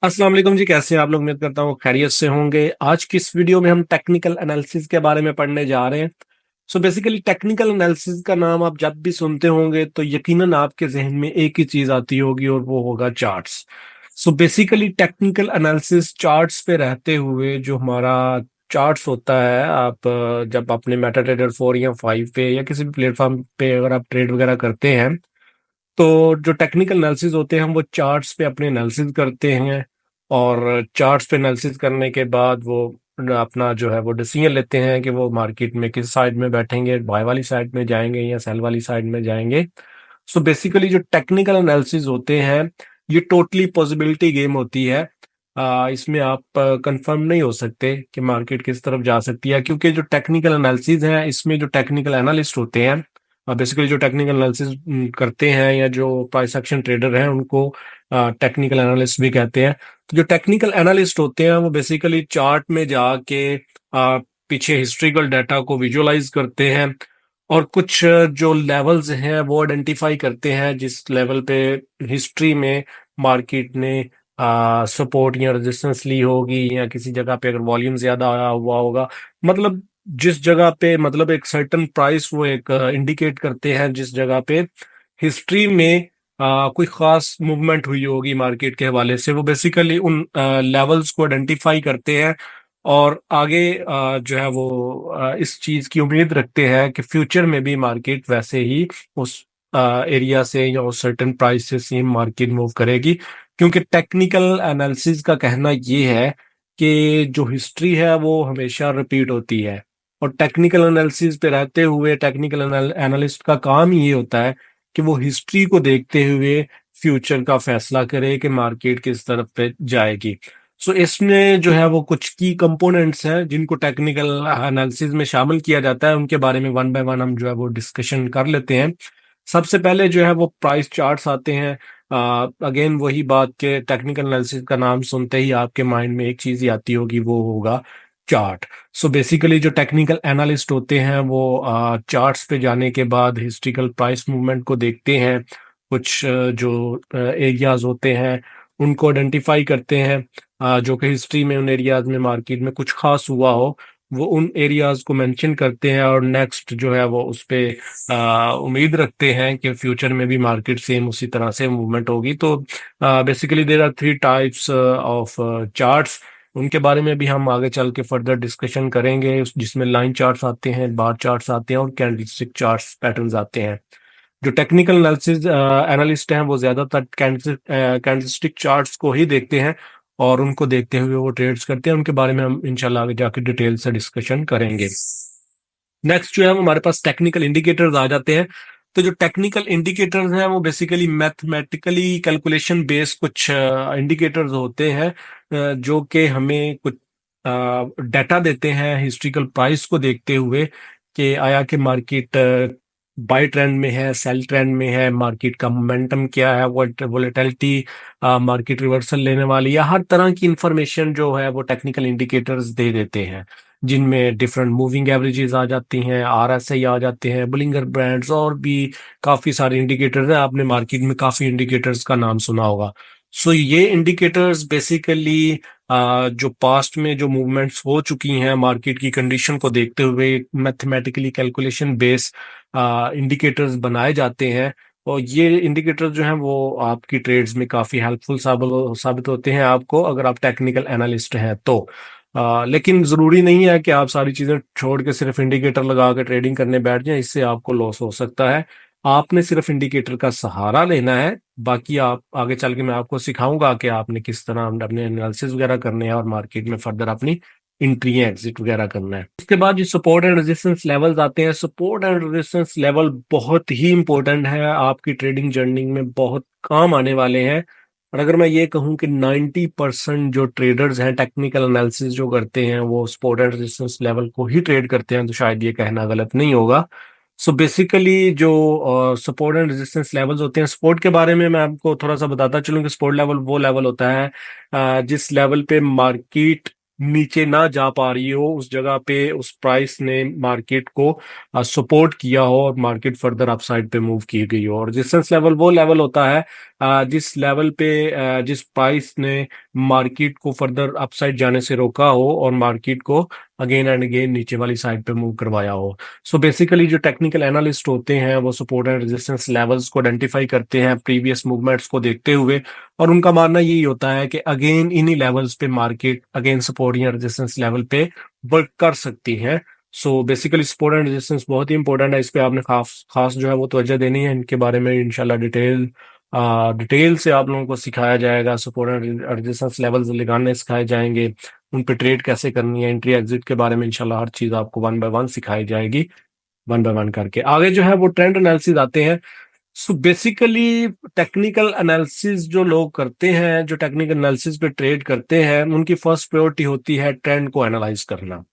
अस्सलाम वालेकुम जी, कैसे हैं आप लोग? उम्मीद करता हूँ खैरियत से होंगे। आज की इस वीडियो में हम टेक्निकल एनालिसिस के बारे में पढ़ने जा रहे हैं। सो बेसिकली टेक्निकल एनालिसिस का नाम आप जब भी सुनते होंगे तो यकीनन आपके जहन में एक ही चीज आती होगी और वो होगा charts. So basically technical analysis charts पे रहते हुए जो हमारा चार्ट्स होता है, आप जब अपने मेटा ट्रेडर 4 या 5 पे या किसी भी प्लेटफॉर्म पे अगर आप ट्रेड वगैरह करते हैं तो जो टेक्निकल एनालिसिस होते हैं हम वो चार्ट्स पे अपने एनालिसिस करते हैं। और चार्ट्स पे एनालिसिस करने के बाद वो अपना जो है वो डिसीजन लेते हैं कि वो मार्केट में किस साइड में बैठेंगे, बाय वाली साइड में जाएंगे या सेल वाली साइड में जाएंगे। सो बेसिकली जो टेक्निकल एनालिसिस होते हैं ये टोटली पॉसिबिलिटी गेम होती है। इसमें आप कंफर्म नहीं हो सकते कि मार्केट किस तरफ जा सकती है, क्योंकि जो टेक्निकल एनालिसिस है इसमें जो टेक्निकल एनालिस्ट होते हैं, बेसिकली जो टेक्निकल एनालिसिस करते हैं या जो प्राइस एक्शन ट्रेडर हैं उनको टेक्निकल एनालिस्ट भी कहते हैं। तो जो टेक्निकल एनालिस्ट होते हैं वो बेसिकली चार्ट में जाके पीछे हिस्ट्रिकल डाटा को विजुअलाइज करते हैं और कुछ जो लेवल्स हैं वो आइडेंटिफाई करते हैं जिस लेवल पे हिस्ट्री में मार्केट ने सपोर्ट या रेजिस्टेंस ली होगी, या किसी जगह पे अगर वॉल्यूम ज्यादा आया हुआ होगा, मतलब जिस जगह पे, मतलब एक सर्टन प्राइस वो एक इंडिकेट करते हैं जिस जगह पे हिस्ट्री में कोई खास मूवमेंट हुई होगी मार्केट के हवाले से, वो बेसिकली उन लेवल्स को आइडेंटिफाई करते हैं और आगे जो है वो इस चीज की उम्मीद रखते हैं कि फ्यूचर में भी मार्केट वैसे ही उस एरिया से या उस सर्टेन प्राइस से सेम मार्केट मूव करेगी। क्योंकि टेक्निकल एनालिसिस का कहना ये है कि जो हिस्ट्री है वो हमेशा रिपीट होती है, और टेक्निकल एनालिसिस पे रहते हुए टेक्निकल एनालिस्ट का काम ही ये होता है कि वो हिस्ट्री को देखते हुए फ्यूचर का फैसला करे कि मार्केट किस तरफ पे जाएगी। सो इसमें जो है वो कुछ की कंपोनेंट्स हैं जिनको टेक्निकल एनालिसिस में शामिल किया जाता है, उनके बारे में वन बाय वन हम जो है वो डिस्कशन कर लेते हैं। सबसे पहले जो है वो प्राइस चार्ट्स आते हैं। अगेन वही बात के टेक्निकल एनालिसिस का नाम सुनते ही आपके माइंड में एक चीज ही आती होगी, वो होगा चार्ट। सो बेसिकली जो टेक्निकल एनालिस्ट होते हैं वो चार्ट्स पे जाने के बाद हिस्ट्रिकल प्राइस मूवमेंट को देखते हैं, कुछ जो एरियाज होते हैं उनको आइडेंटिफाई करते हैं, जो कि हिस्ट्री में उन एरियाज में मार्केट में कुछ खास हुआ हो वो उन एरियाज को मेंशन करते हैं, और नेक्स्ट जो है वो उस पे उम्मीद रखते हैं कि फ्यूचर में भी मार्केट सेम उसी तरह से मूवमेंट होगी। तो basically there are three types of charts. उनके बारे में भी हम आगे चल के फर्दर डिस्कशन करेंगे, जिसमें लाइन चार्ट्स आते हैं, बार चार्ट्स आते हैं और कैंडलस्टिक चार्ट्स पैटर्न्स आते हैं। जो टेक्निकल एनालिसिस एनालिस्ट हैं वो ज्यादातर कैंडलस्टिक चार्ट्स को ही देखते हैं और उनको देखते हुए वो ट्रेड्स करते हैं। उनके बारे में हम इंशाल्लाह आगे जाके डिटेल से डिस्कशन करेंगे। नेक्स्ट जो है हमारे पास टेक्निकल इंडिकेटर्स आ जाते हैं। तो जो टेक्निकल इंडिकेटर्स हैं वो बेसिकली मैथमेटिकली कैलकुलेशन बेस्ड कुछ इंडिकेटर्स होते हैं, जो कि हमें कुछ डाटा देते हैं हिस्ट्रिकल प्राइस को देखते हुए कि आया कि मार्केट बाय ट्रेंड में है, सेल ट्रेंड में है, मार्केट का मोमेंटम क्या है, वोलेटिलिटी मार्केट रिवर्सल लेने वाली, या हर तरह की इंफॉर्मेशन जो है वो टेक्निकल इंडिकेटर्स दे देते हैं, जिनमें डिफरेंट मूविंग एवरेजेस आ जाती हैं, आरएसआई आ जाते हैं, बुलिंगर बैंड्स, और भी काफी सारे इंडिकेटर्स हैं। आपने मार्केट में काफी इंडिकेटर्स का नाम सुना होगा। सो ये इंडिकेटर्स बेसिकली जो पास्ट में जो मूवमेंट्स हो चुकी हैं मार्केट की कंडीशन को देखते हुए मैथमेटिकली कैलकुलेशन बेस इंडिकेटर्स बनाए जाते हैं, और ये इंडिकेटर्स जो हैं वो आपकी ट्रेड्स में काफी हेल्पफुल साबित होते हैं आपको, अगर आप टेक्निकल एनालिस्ट हैं तो। लेकिन जरूरी नहीं है कि आप सारी चीजें छोड़ के सिर्फ इंडिकेटर लगा के ट्रेडिंग करने बैठ जाएं, इससे आपको लॉस हो सकता है। आपने सिर्फ इंडिकेटर का सहारा लेना है, बाकी आप आगे चल के मैं आपको सिखाऊंगा कि आपने किस तरह अपने एनालिसिस वगैरह करने हैं और मार्केट में फर्दर अपनी एंट्री या एग्जिट वगैरह करना है। उसके बाद जो सपोर्ट एंड रेजिस्टेंस लेवल्स आते हैं, सपोर्ट एंड रेजिस्टेंस लेवल बहुत ही इंपॉर्टेंट है, आपकी ट्रेडिंग जर्नी में बहुत काम आने वाले हैं। और अगर मैं ये कहूं कि 90% जो ट्रेडर्स हैं टेक्निकल एनालिसिस जो करते हैं वो सपोर्ट एंड रेजिस्टेंस लेवल को ही ट्रेड करते हैं, तो शायद ये कहना गलत नहीं होगा। सो बेसिकली जो सपोर्ट एंड रेजिस्टेंस लेवल्स होते हैं, सपोर्ट के बारे में मैं आपको थोड़ा सा बताता चलूं कि सपोर्ट लेवल वो लेवल होता है जिस लेवल पे मार्केट नीचे ना जा पा रही हो, उस जगह पे उस प्राइस ने मार्केट को सपोर्ट किया हो और मार्केट फर्दर अपसाइड पे मूव की गई हो। और रेजिस्टेंस लेवल वो लेवल होता है जिस लेवल पे जिस प्राइस ने मार्केट को फर्दर अपसाइड जाने से रोका हो और मार्केट को अगेन एंड अगेन नीचे वाली साइड पे मूव करवाया हो। सो बेसिकली जो टेक्निकल एनालिस्ट होते हैं वो सपोर्ट एंड रेजिस्टेंस लेवल्स को आइडेंटिफाई करते हैं प्रीवियस मूवमेंट्स को देखते हुए, और उनका मानना यही होता है कि अगेन इन्हीं लेवल्स पे मार्केट अगेन सपोर्ट या रेजिस्टेंस लेवल पे वर्क कर सकती है। So basically support and resistance बहुत ही इंपॉर्टेंट है, इस पे आपने खास खास जो है वो तवज्जो देनी है। इनके बारे में इंशाल्लाह डिटेल से आप लोगों को सिखाया जाएगा। सपोर्ट एंड रेजिस्टेंस लेवल्स लगाने सिखाए जाएंगे, उन पे ट्रेड कैसे करनी है, एंट्री एग्जिट के बारे में इंशाल्लाह हर चीज आपको वन बाय वन सिखाई जाएगी, वन बाय वन करके। आगे जो है वो ट्रेंड एनालिसिस आते हैं। सो बेसिकली टेक्निकल एनालिसिस जो लोग करते हैं, जो टेक्निकल एनालिसिस पे ट्रेड करते हैं, उनकी फर्स्ट प्रायोरिटी होती है ट्रेंड को एनालाइज करना।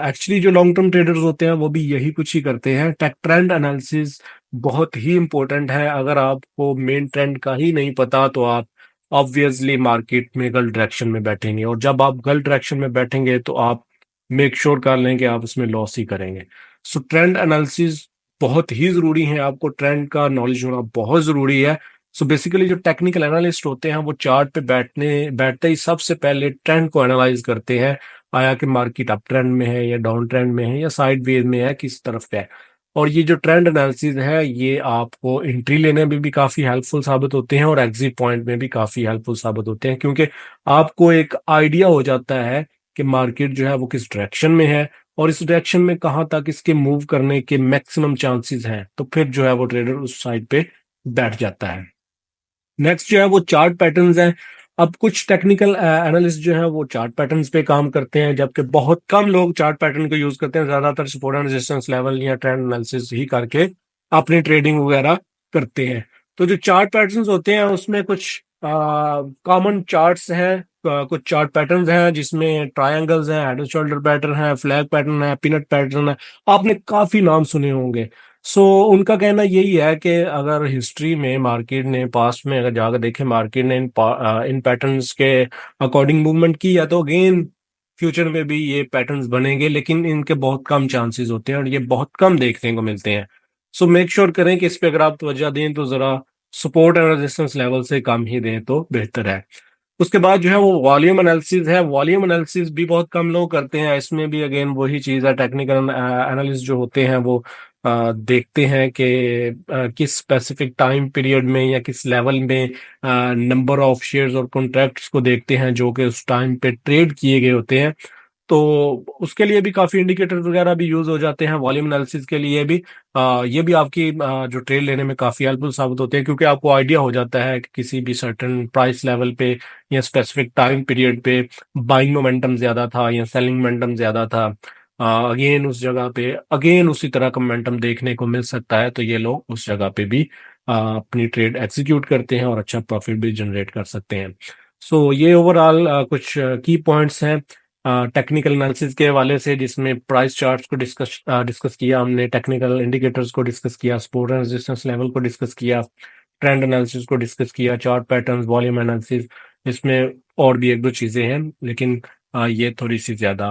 एक्चुअली जो लॉन्ग टर्म ट्रेडर्स होते हैं वो भी यही कुछ ही करते हैं। टेक ट्रेंड एनालिसिस बहुत ही इंपॉर्टेंट है। अगर आपको मेन ट्रेंड का ही नहीं पता तो आप ऑब्वियसली मार्केट में गलत डायरेक्शन में बैठेंगे, और जब आप गलत डायरेक्शन में बैठेंगे तो आप मेक श्योर कर लें कि आप उसमें लॉस ही करेंगे। सो ट्रेंड एनालिसिस बहुत ही जरूरी है, आपको ट्रेंड का नॉलेज होना बहुत जरूरी है। सो बेसिकली जो टेक्निकल एनालिस्ट होते हैं वो चार्ट पे बैठते ही सबसे पहले ट्रेंड को एनालाइज करते हैं, आया कि मार्केट अप ट्रेंड में है या डाउन ट्रेंड में है या साइड वेज में है, किस तरफ पे है। और ये जो ट्रेंड एनालिसिस है ये आपको एंट्री लेने में भी काफी हेल्पफुल साबित होते हैं और एग्जिट पॉइंट में भी काफी हेल्पफुल साबित होते हैं, क्योंकि आपको एक आइडिया हो जाता है कि मार्केट जो है वो किस डायरेक्शन में है और इस डायरेक्शन में कहाँ तक इसके मूव करने के मैक्सिमम चांसेस हैं। तो फिर जो है वो ट्रेडर उस साइड पे बैठ जाता है। नेक्स्ट जो है वो चार्ट पैटर्न्स हैं। अब कुछ टेक्निकल एनालिस्ट जो है वो चार्ट पैटर्न्स पे काम करते हैं, जबकि बहुत कम लोग चार्ट पैटर्न को यूज करते हैं। ज्यादातर सपोर्ट एंड रेजिस्टेंस लेवल या ट्रेंड एनालिसिस ही करके अपनी ट्रेडिंग वगैरह करते हैं। तो जो चार्ट पैटर्न्स होते हैं उसमें कुछ कॉमन चार्ट्स हैं, कुछ चार्ट पैटर्न्स हैं जिसमें ट्रायंगल्स हैं, हेड एंड शोल्डर पैटर्न है, फ्लैग पैटर्न है, पीनट पैटर्न है। आपने काफी नाम सुने होंगे। सो उनका कहना यही है कि अगर हिस्ट्री में मार्केट ने पास्ट में अगर जाकर देखें मार्केट ने इन पैटर्न्स के अकॉर्डिंग मूवमेंट की है तो अगेन फ्यूचर में भी ये पैटर्न्स बनेंगे, लेकिन इनके बहुत कम चांसेस होते हैं और ये बहुत कम देखने को मिलते हैं। सो मेक श्योर करें कि इस पे अगर आप तवज्जो दें तो जरा सपोर्ट एंड रेजिस्टेंस लेवल से कम ही दें तो बेहतर है। उसके बाद जो है वो वॉल्यूम एनालिसिस है। वॉल्यूम एनालिसिस भी बहुत कम लोग करते हैं। इसमें भी अगेन वही चीज है, टेक्निकल एनालिस्ट जो होते हैं वो देखते हैं कि किस स्पेसिफिक टाइम पीरियड में या किस लेवल में नंबर ऑफ शेयर्स और कॉन्ट्रैक्ट्स को देखते हैं जो कि उस टाइम पे ट्रेड किए गए होते हैं। तो उसके लिए भी काफी इंडिकेटर्स वगैरह भी यूज हो जाते हैं वॉल्यूम एनालिसिस के लिए भी। ये भी आपकी जो ट्रेड लेने में काफी हेल्पफुल साबित होते हैं, क्योंकि आपको आइडिया हो जाता है कि किसी भी सर्टेन प्राइस लेवल पे या स्पेसिफिक टाइम पीरियड पे बाइंग मोमेंटम ज्यादा था या सेलिंग मोमेंटम ज्यादा था। अगेन उस जगह पे अगेन उसी तरह का मोमेंटम देखने को मिल सकता है, तो ये लोग उस जगह पे भी अपनी ट्रेड एग्जीक्यूट करते हैं और अच्छा प्रॉफिट भी जनरेट कर सकते हैं। सो ये ओवरऑल कुछ की पॉइंट्स हैं टेक्निकल एनालिसिस के हवाले से, जिसमें प्राइस चार्ट्स को डिस्कस किया हमने, टेक्निकल इंडिकेटर्स को डिस्कस किया, सपोर्ट एंड रेजिस्टेंस लेवल को डिस्कस किया, ट्रेंड एनालिसिस को डिस्कस किया, चार्ट पैटर्न्स, वॉल्यूम एनालिसिस। इसमें और भी एक दो चीजें हैं, लेकिन ये थोड़ी सी ज्यादा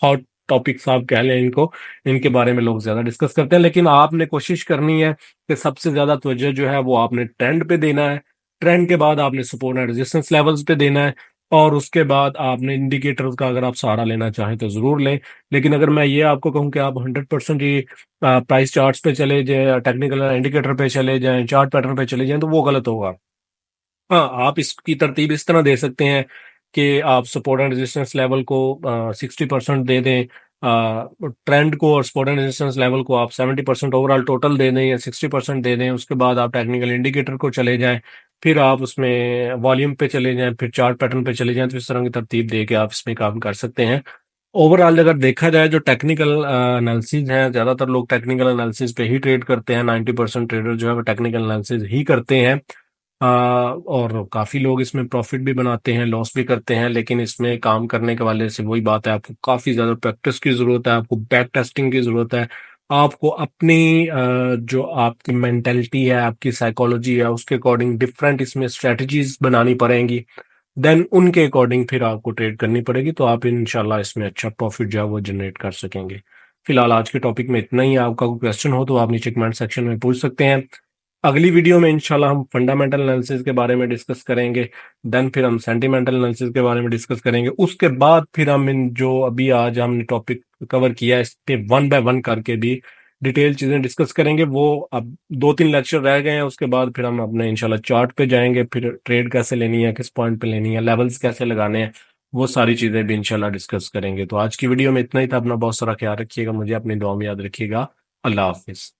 हॉट टॉपिक्स आप कह लें इनको, इनके बारे में लोग ज्यादा डिस्कस करते हैं। लेकिन आपने कोशिश करनी है कि सबसे ज्यादा तवज्जो जो है वो आपने ट्रेंड पे देना है, ट्रेंड के बाद आपने सपोर्ट एंड रेजिस्टेंस लेवल्स पे देना है, और उसके बाद आपने इंडिकेटर्स का अगर आप सहारा लेना चाहें तो जरूर लें। लेकिन अगर मैं ये आपको कहूं कि आप 100% ही प्राइस चार्ट्स पे चले जाए, टेक्निकल इंडिकेटर पे चले जाएं, चार्ट पैटर्न पे चले जाएं, तो वो गलत होगा। हाँ, आप इसकी तरतीब इस तरह दे सकते हैं कि आप सपोर्ट एंड रेजिस्टेंस लेवल को 60% दे दें, ट्रेंड को और सपोर्ट एंड रेजिस्टेंस लेवल को आप 70% ओवरऑल टोटल दे दें या 60% दे दें। उसके बाद आप टेक्निकल इंडिकेटर को चले जाएं, फिर आप उसमें वॉल्यूम पे चले जाएं, फिर चार्ट पैटर्न पे चले जाएं। तो इस तरह की तरतीब दे के आप इसमें काम कर सकते हैं। ओवरऑल अगर देखा जाए जो टेक्निकल एनालिसिस है, ज्यादातर लोग टेक्निकल एनालिसिस पे ही ट्रेड करते हैं। 90% ट्रेडर जो है वो टेक्निकल एनालिसिस ही करते हैं। और काफी लोग इसमें प्रॉफिट भी बनाते हैं, लॉस भी करते हैं। लेकिन इसमें काम करने के वाले से वही बात है, आपको काफी ज्यादा प्रैक्टिस की जरूरत है, आपको बैक टेस्टिंग की जरूरत है, आपको अपनी जो आपकी मेंटेलिटी है, आपकी साइकोलॉजी है, उसके अकॉर्डिंग डिफरेंट इसमें स्ट्रेटजीज बनानी पड़ेंगी। देन उनके अकॉर्डिंग फिर आपको ट्रेड करनी पड़ेगी, तो आप इंशाल्लाह इसमें अच्छा प्रॉफिट जो है वो जनरेट कर सकेंगे। फिलहाल आज के टॉपिक में इतना ही। आपका कोई क्वेश्चन हो तो आप नीचे कमेंट सेक्शन में पूछ सकते हैं। अगली वीडियो में इंशाल्लाह हम फंडामेंटल एनालिसिस के बारे में डिस्कस करेंगे। देन फिर हम सेंटिमेंटल एनालिसिस के बारे में डिस्कस करेंगे। उसके बाद फिर हम इन जो अभी आज हमने टॉपिक कवर किया है इस पे वन बाय वन करके भी डिटेल चीजें डिस्कस करेंगे। वो अब 2-3 लेक्चर रह गए हैं, उसके बाद फिर हम अपने इंशाल्लाह चार्ट पे जाएंगे, फिर ट्रेड कैसे लेनी है, किस पॉइंट पे लेनी है, लेवल्स कैसे लगाने हैं, वो सारी चीजें भी इंशाल्लाह डिस्कस करेंगे। तो आज की वीडियो में इतना ही था। अपना बहुत सारा ख्याल रखिएगा, मुझे अपनी दुआ में याद रखिएगा। अल्लाह हाफिज।